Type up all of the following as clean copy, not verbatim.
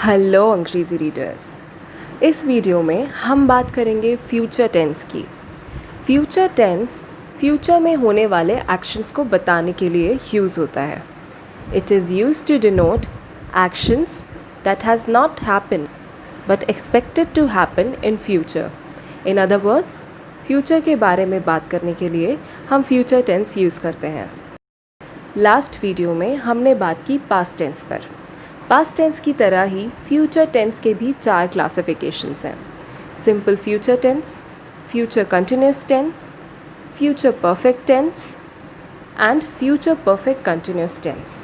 Hello अंग्रेज़ी readers. इस video में हम बात करेंगे फ्यूचर टेंस की। फ्यूचर टेंस फ्यूचर में होने वाले एक्शंस को बताने के लिए यूज़ होता है। It is used to denote actions that has not happen but expected to happen in future. In other words, future के बारे में बात करने के लिए हम फ्यूचर टेंस यूज़ करते हैं। लास्ट वीडियो में हमने बात की पास्ट टेंस पर। पास्ट टेंस की तरह ही फ्यूचर टेंस के भी 4 क्लासिफिकेशंस हैं: simple future tense, future continuous tense, future perfect tense and future perfect continuous tense.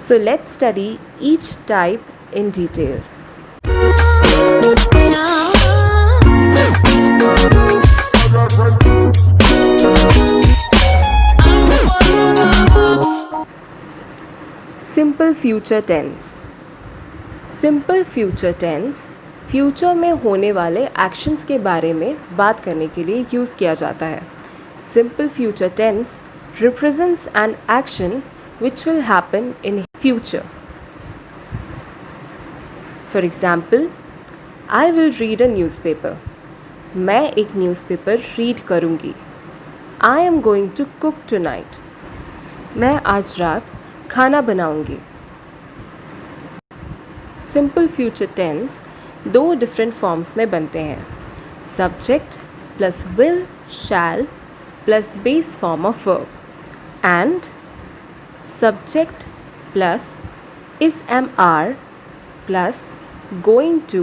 So let's study each type in detail. Simple future tense. Simple future tense future में होने वाले actions के बारे में बात करने के लिए यूज़ किया जाता है। Simple future tense represents an action which will happen in future. For example, I will read a newspaper. मैं एक न्यूज़पेपर रीड करूँगी। I am going to cook tonight. मैं आज रात खाना बनाऊँगी। Simple future tense 2 different forms में बनते हैं: subject plus will, shall plus base form of verb and subject plus is am are plus going to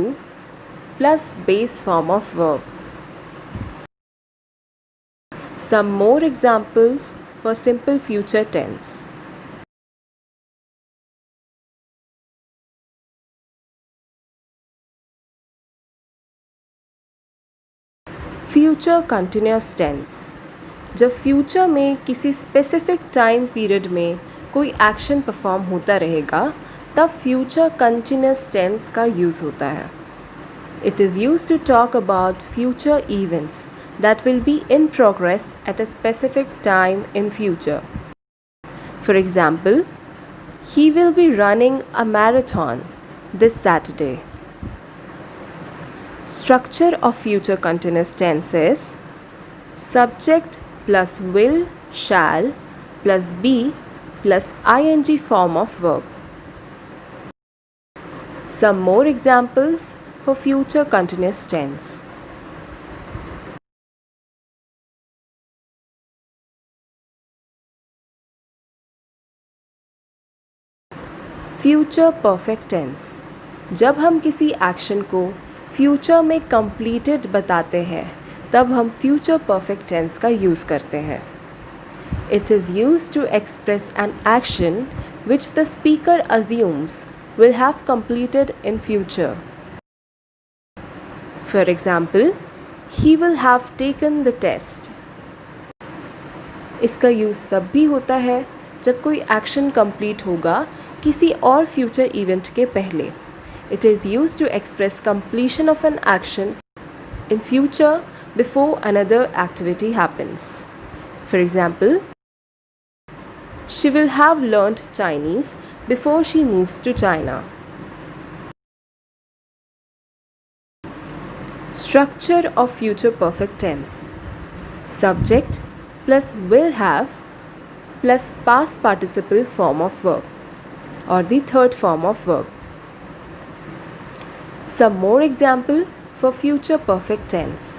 plus base form of verb. Some more examples for simple future tense. Future continuous tense. जब future में किसी specific time period में कोई action perform होता रहेगा तब future continuous tense का use होता है। It is used to talk about future events that will be in progress at a specific time in future. For example, he will be running a marathon this Saturday. Structure of future continuous tense is subject plus will, shall plus be plus ing form of verb. Some more examples for future continuous tense. Future perfect tense. जब हम किसी action को future में completed बताते हैं तब हम future perfect tense का यूज़ करते हैं। It is used to express an action which the speaker assumes will have completed in future. For example, he will have taken the test. इसका यूज़ तब भी होता है जब कोई एक्शन कंप्लीट होगा किसी और फ्यूचर इवेंट के पहले। It is used to express completion of an action in future before another activity happens. For example, she will have learnt Chinese before she moves to China. Structure of future perfect tense: subject plus will have plus past participle form of verb or the third form of verb. Some more example for future perfect tense.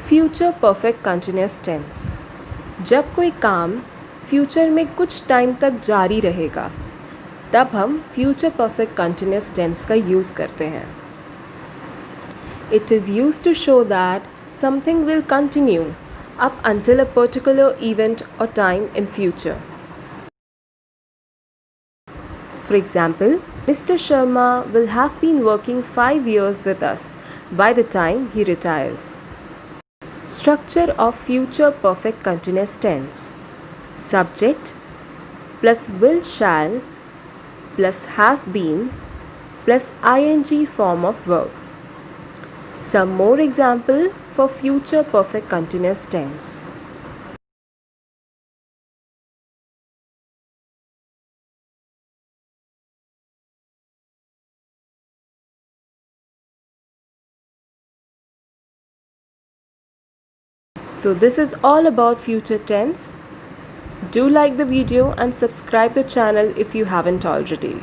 Future perfect continuous tense. जब कोई काम future में कुछ time तक जारी रहेगा तब हम फ्यूचर परफेक्ट कंटिन्यूस टेंस का यूज़ करते हैं। It is used to show that something will continue up until a particular event or time in future. For example, Mr. Sharma will have been working 5 years with us by the time he retires. Structure of future perfect continuous tense: subject plus will shall plus have been plus ing form of verb. Some more example for future perfect continuous tense. So this is all about future tense. Do like the video and subscribe the channel if you haven't already.